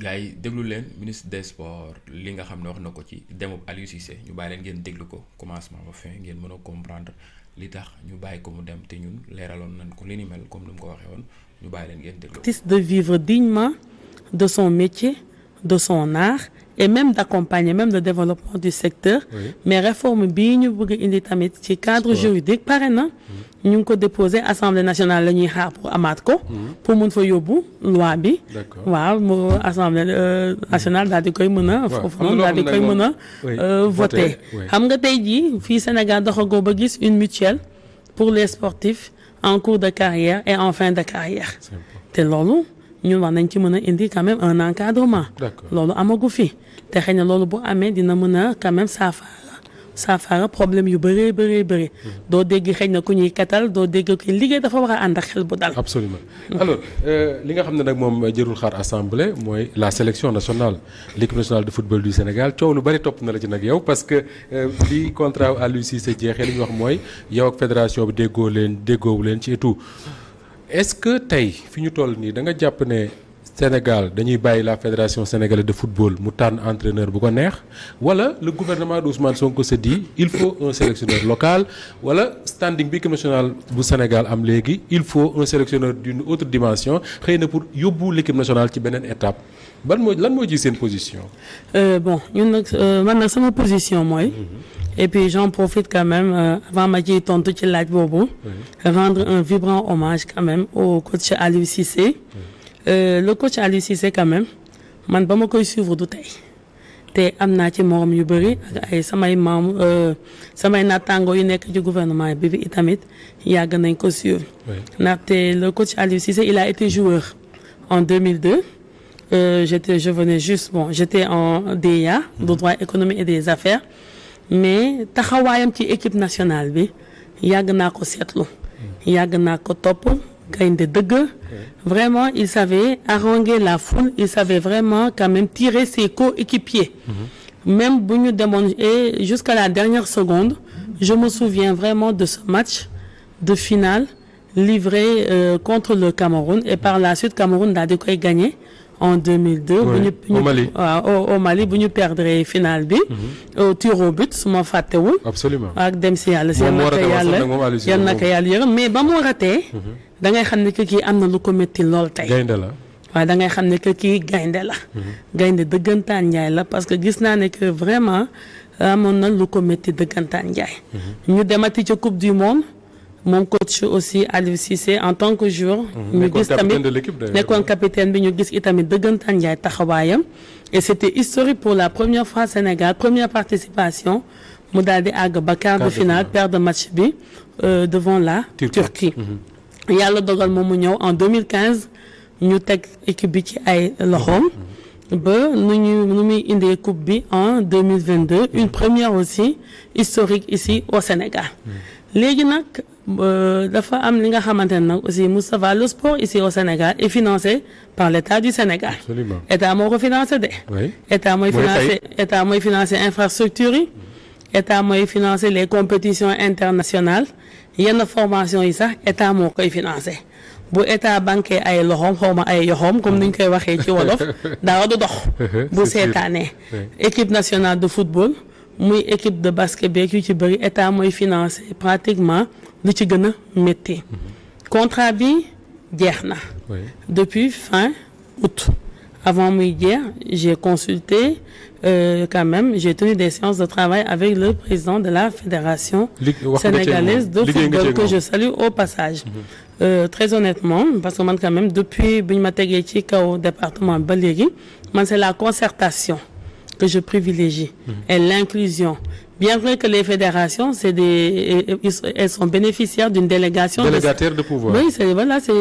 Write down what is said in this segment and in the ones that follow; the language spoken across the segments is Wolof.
gars yi déglu leen ministre des sports li nga xam ne wax na ko ci demub Aliou Cissé ñu bàyyi leen ngeen déglu ko commencement ba fin ngeen mën a comprendre li tax ñu bàyyi ko mu dem te ñun leeraloon nañ ko li ni mel comme ni mu ko waxee woon ñu bàyyi leen ngeen déglu. De vivre dignement de son métier, de son art et même d'accompagner même le développement du secteur. Oui. Mais réforme bii ñu bëgg indi tamit ci cadre juridique pare na. ñu ngi ko déposé assemblée nationale la ñuy xaar pour amaat ko. pour mun fa yóbbu loi bi. waaw mu assemblée nationale daal di koy mën a. foofu noonu daal di koy mën a voté. xam nga tey jii fii Sénégal doxagoo ba gis une mutuelle pour les sportifs en cours de carrière et en fin de carrière. te loolu ñun war nañ ci mën a indi quand même un encadrement. loolu amagu fi te xëy na loolu bu amee dina mën a quand même saafara problème yu bëri. doo dégg xëy na ku ñuy katal doo dégg ku liggéey dafa war a ànd ak xel bu dal. absolument alors li nga xam ne nag moom jërul xaar assemblée mooy la sélection nationale l'équipe nationale de football du Sénégal coow lu bëri topp na la ci nag yow parce que li contrat Aliou Cissé jeexee li ñu wax mooy yow ak fédération bi déggoowu leen ci et tout est-ce que tey fi ñu toll nii da nga jàpp ne Sénégal dañuy bàyyi la fédération sénégalaise de football mu tànn entraîneur bu ko neex wala le gouvernement d'Ousmane Sonko se dit il faut un sélectionneur local wala standing bi équipe nationale bu Sénégal am léegi il faut un sélectionneur d'une autre dimension xëy na pour yóbbu l'équipe nationale ci beneen étape lan moo ci seen position. Bon ñun nag man nag sama position mooy. Et puis j'en profite quand même avant ma ciy tontu ci laaj boobu. Rendre un vibrant hommage quand même au coach Aliou Cissé. Le coach Aliou Cissé quand même man ba ma koy suivre du tey te am naa ci morom yu bëri ak ay samay samay naataango yu nekk ci gouvernement bi itamit yàgg nañ ko suivre. ndaxte le coach Aliou Cissé il a été joueur en 2002. J'étais en DEA, de droit économique et des affaires. Mais taxawaayam ci équipe nationale bi yàgg naa ko seetlu yàgg naa ko topp gaynde dëgg vraiment il savait haranguer la foule il savait vraiment quand même tirer ses coéquipiers même bu ñu demoon et jusqu'à la dernière seconde je me souviens vraiment de ce match de finale livré contre le Cameroun et par la suite Cameroun daal di koy gagné en 2002. Au Mali bu ñu perdre finale bi. au tir au but su ma fàttewul. absolument ak dem si yàlla. yal na ko yàlla yërëm mais ba mu ratee. da ngay xam ne que kii am na lu ko métti lool tey. gaynde la. waaw da ngay xam ne que kii gaynde la. gaynde dëggantaan njaay la parce que gis naa ne que vraiment amoon na lu ko métti dëggantaan njaay. ñu demati ca coupe du monde. Mon coach aussi Aliou Cissé en tant que joueur. ñu gis tamit nekkoon capitaine bi ñu gis itamit dëggantaan njaay taxawaayam. et c'était historique pour la première fois Sénégal première participation mu daal di àgg ba quart de finale perdre match bi devant la Turquie. yàlla dogal moom mu ñëw en 2015 ñu teg équipe bi ci ay loxoom. ba nu muy indee coupe bi en 2022 une première aussi historique ici au Sénégal. léegi nag dafa am li nga xamante ne nag aussi Moustapha le sport ici au Sénégal est financé par l'État du Sénégal. Absolument. État moo ko financé de. Oui. État mooy financé infrastructure yi. État mooy financé les compétitions internationales yenn formation yi sax État moo koy financé bu État banqué ay loxoom xawma ay yoxoom comme ni ñu koy waxee ci wolof dara du dox. bu seetaanee. équipe nationale de football. muy équipe de basket beeg yu ci bëri état mooy financé pratiquement lu ci gën a métti. contrat bi jeex na. depuis fin août. avant muy jeex j'ai consulté quand même j'ai tenu des séances de travail avec le président de la fédération sénégalaise de football que je salue au passage. Très honnêtement parce que man quand même depuis bi ñu ma tegee ci kaw département ba léegi man c'est la concertation que je privilégie et l'inclusion. Bien vrai que les fédérations elles sont bénéficiaires d'une délégation délégataire de pouvoir. Oui,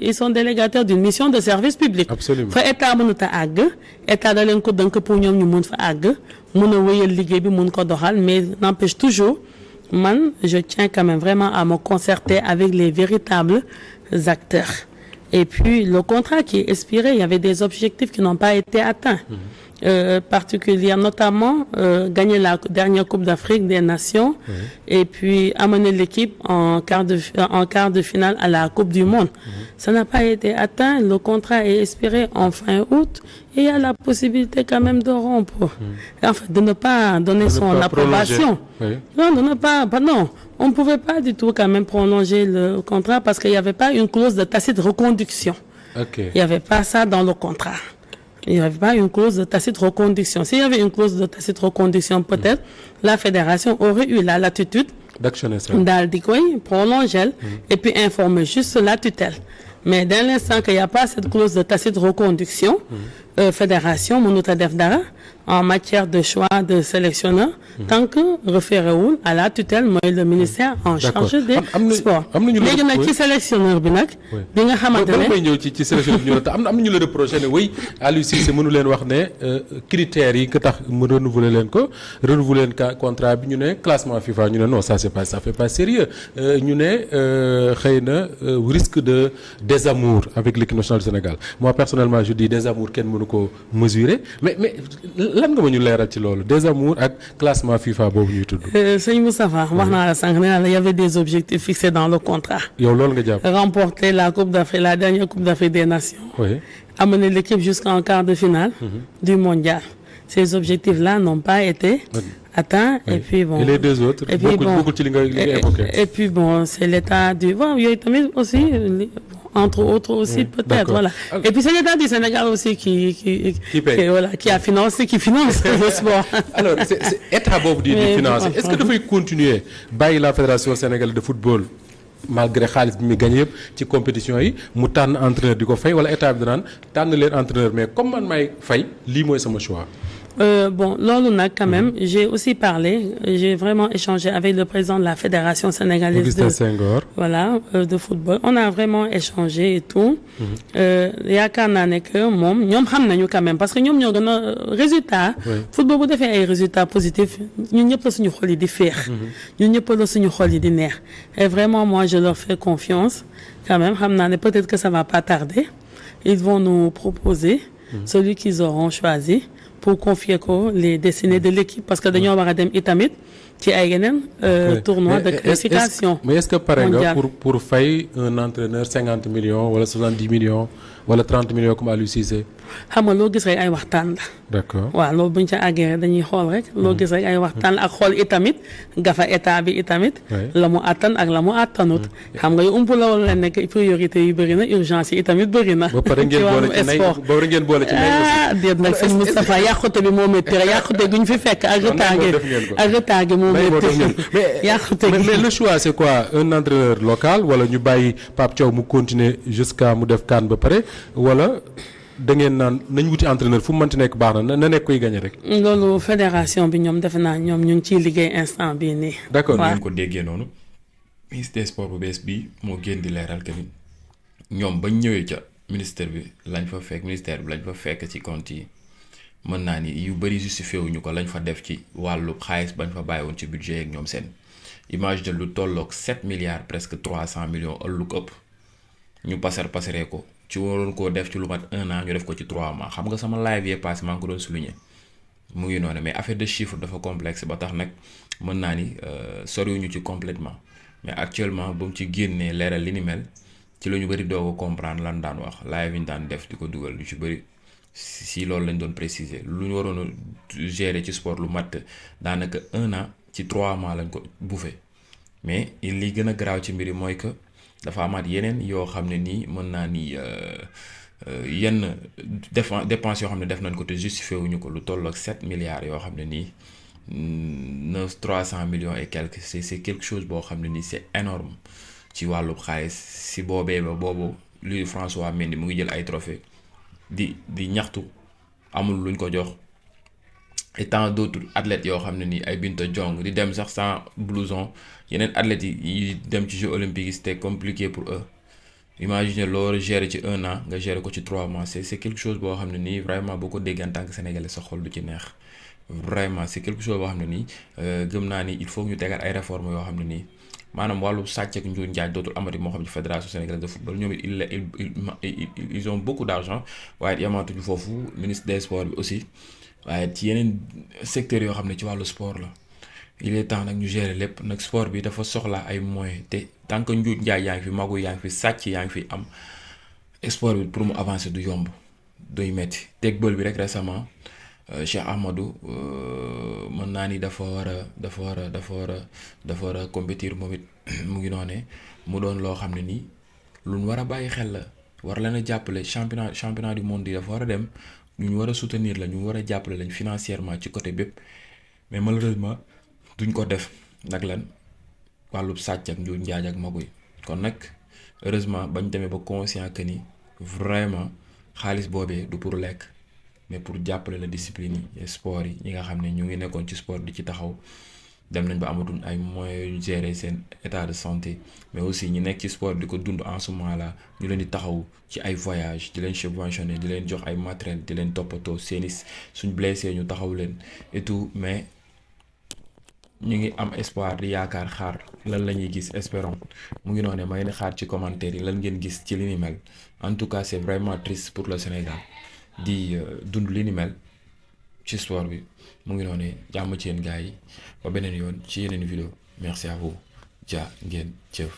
ils sont délégataires d'une mission de service public. Absolument. Fa état mënut a àgg état da leen ko dënk pour ñoom ñu mun fa àgg mun a wéyal liggéey bi mun ko doxal mais n'empêche toujours man je tiens quand même vraiment à me concerter avec les véritables acteurs. Et puis le contrat qui est expiré, il y avait des objectifs qui n'ont pas été atteints. particulières, notamment gagner la dernière Coupe d'Afrique des Nations et puis amener l'équipe en quart de finale à la Coupe du Monde. Ça n'a pas été atteint. Le contrat est expiré en fin août et il y a la possibilité quand même de rompre. Enfin, de ne pas donner son approbation. Non, de ne pas, non. On ne pouvait pas du tout quand même prolonger le contrat parce qu'il n'y avait pas une clause de tacite reconduction. Il n'y avait pas ça dans le contrat. Il n'y avait pas une clause de tacite reconduction. S'il y avait une clause de tacite reconduction, peut-être la fédération aurait eu la latitude daal di koy prolonger et puis informer juste la tutelle. Mais dès l'instant qu'il n'y a pas cette clause de tacite reconduction, fédération mënut a def dara en matière de choix de sélectionneur tant que référé wul à la tutelle mooy le ministère en charge des sports. Léegi nag ci sélectionneur bi nag bi nga xamante ne may ñëw ci sélectionneur bi ñu am na ñu la reproché ne oui Aliou Cissé mënu leen wax ne critères yi que tax mu renouveler leen contrat bi ñu ne classement FIFA ñu ne non ça fait pas sérieux ñu ne xëy na risque de désamour avec l'équipe nationale du Sénégal. Moi personnellement je dis désamour kenn mënu ko mesurer mais lan nga ma ñu leeral ci loolu désamour ak classement FIFA boobu ñuy tudd. Sëñ Moustapha wax naa la sànq nee naa la y avait des objectifs fixés dans le contrat. yow loolu nga jàpp. Remporter la Coupe d'Afrique, la dernière Coupe d'Afrique des Nations. Oui. Amener l'équipe jusqu'en quart de finale du mondial. Ces objectifs-là n'ont pas été atteints. Et puis bon. Et les deux autres. Et puis bon. Beaucoup ci li nga évoqué. Et puis bon, c'est l'état du. Bon, yooyu tamit aussi. Entre autres aussi peut-être voilà. Et puis c'est l'État du Sénégal aussi qui finance le sport. Alors c'est état boobu di financer est-ce que dafay continuer bàyyi la fédération sénégalaise de football malgré xaalis bi muy gagné yëpp ci compétition yi mu tànn entraîneur di ko fay wala état bi danaan tànn leen entraîneur mais comme man may fay lii mooy sama choix. Bon, loolu nag quand même, j'ai aussi parlé, j'ai vraiment échangé avec le président de la Fédération sénégalaise de football. On a vraiment échangé et tout. Yaakaar naa ne que moom ñoom xam nañu quand même parce que ñoom ñoo gën a résultat. Football bu defee ay résultats positifs ñun ñëpp la suñu xol yi di féex. ñun ñëpp la suñu xol yi di neex. Et vraiment moi je leur fais confiance quand même xam naa ne peut-être que ça va pas tarder. Ils vont nous proposer celui qu'ils auront choisi. Pour confier ko les destinées de l'équipe parce que dañoo war a dem itamit ci ay yeneen tournoi de qualification. Mais est-ce que pare nga pour fay un entraîneur 50 millions wala 70 millions wala 30 millions comme Aliou Cissé. xam nga loo gis rek ay waxtaan la. D'accord waaw loolu buñ ca àggee dañuy xool rek. loo gis rek ay waxtaan la ak xool itamit gafa état bi itamit. la mu àttan ak la mu àttanut. xam nga yu ump la woon leen nekk priorité yu bëri na urgence yi itamit bëri na. ba pare ngeen boole ci nay ah déet nag sëñ Moustapha yàqute bi moo métti rek yàqute gi ñu fi fekk ak retard gi moo métti. mais le choix c'est quoi un entraîneur local wala ñu bàyyi Pape Thiaw mu continuer jusqu'à mu def CAN ba pare wala. da ngeen naan nañ wuti entraîneur fu mu mënti nekk baax na nekk koy gagné rek. loolu fédération bi ñoom defe naa ñoom ñu ngi ciy liggéey instant bii nii. d'accord ñu ko déggee noonu ministre des sports bu bees bi moo génn di leeral que ni ñoom bañ ñëwee ca ministère bi lañ fa fekk ci compte yi mën naa ni yu bëri justifié wuñu ko lañ fa def ci wàllu xaalis bañ fa bàyyi woon ci budget ak ñoom seen image de lu tolloog 7 milliards presque 300 millions ëllëg ëpp ñu pasaree ko. ci waroon koo def ci lu mat 1 an ñu def ko ci 3 mois xam nga sama live yee passé maa ngi ko doon souligner mu ngi noonu mais affaire de chiffre dafa complexe ba tax nag mën naa ni soriwuñu ci complètement mais actuellement ba mu ci génnee leeral li ni mel ci la ñu bëri doog a comprendre lan daan wax live yi ñu daan def di ko dugal lu ci bëri si loolu lañ doon préciser lu ñu waroon a gérer ci sport lu mat daanaka 1 an ci 3 mois lañ ko bouffé mais li gën a garaaw ci mbir yi mooy que. dafa amaat yeneen yoo xam ne nii mën naa ni yenn dépenses yoo xam ne def nañ ko te justifié wuñu ko lu toll ak 7 milliards yoo xam ne nii 300 millions et quelques c'est quelque chose boo xam ne nii c'est énorme ci wàllu xaalis si boobee ba boobu lui François Mendy mu ngi jël ay trophées di ñaxtu amul luñ ko jox et tant d'autres athlètes yoo xam ne nii ay Binta Diong di dem sax sans blouson yeneen athlètes yi dem ci Jeux olympiques yi c'était compliqué pour eux imagine loolu gérer ci 1 an nga gérer ko ci 3 mois c'est quelque chose boo xam ne nii vraiment boo ko déggee en tant que sénégalais sa xol du ci neex vraiment c'est quelque chose boo xam ne nii gëm naa ni il faut ñu tegal ay réformes yoo xam ne nii maanaam wàllu sàcc ak njuuj njaaj dootul amati moo xam ci fédération sénégalaise de football ñoom it ils ont beaucoup d'argent waaye yamaatuñu foofu ministre des sports bi aussi waaye ci yeneen secteurs yoo xam ne ci wàllu sport la il est temps nag ñu gérer lépp nag sport bi dafa soxla ay moyens te tant que njuuj njaay yaa ngi fi magu yaa ngi fi sàcc yaa ngi fi am sport bi pour mu avancer du yomb doy metti teg bël bi rek récemment Cheikh Ahmadou mën naa ni dafa war a compétir moom it mu ngi noonee mu doon loo xam ne nii lu ñu war a bàyyi xel la war leen a jàppale championnat du monde yi dafa war a dem ñu war a soutenir la ñu war a jàppale lañ financièrement ci côté bépp mais malheureusement duñ ko def nag lan wàllub sàcc ak njuuj njaaj ak maguy kon nag heureusement bañ demee ba conscient que ni vraiment xaalis boobee du pour lekk mais pour jàppale la discipline yi sport yi ñi nga xam ne ñu ngi nekkoon ci sport di ci taxaw dem nañ ba amatuñ ay moyens yu gérer seen état de santé mais aussi ñi nekk ci sport di ko dund en ce moment là ñu leen di taxaw ci ay voyage di leen subventionné di leen jox ay matériel di leen toppatoo seeni suñ blessé ñu taxaw leen et tout mais ñu ngi am espoir di yaakaar xaar lan la ñuy gis espérons mu ngi noonu may ne xaar ci commentaire yi lan ngeen gis ci li ni mel en tout cas c'est vraiment triste pour le Sénégal di dund li ni mel ci sport bi mu ngi noonu jàmm ci yéen gars yi ba beneen yoon ci yeneen vidéo merci à vous ja ngeen jëf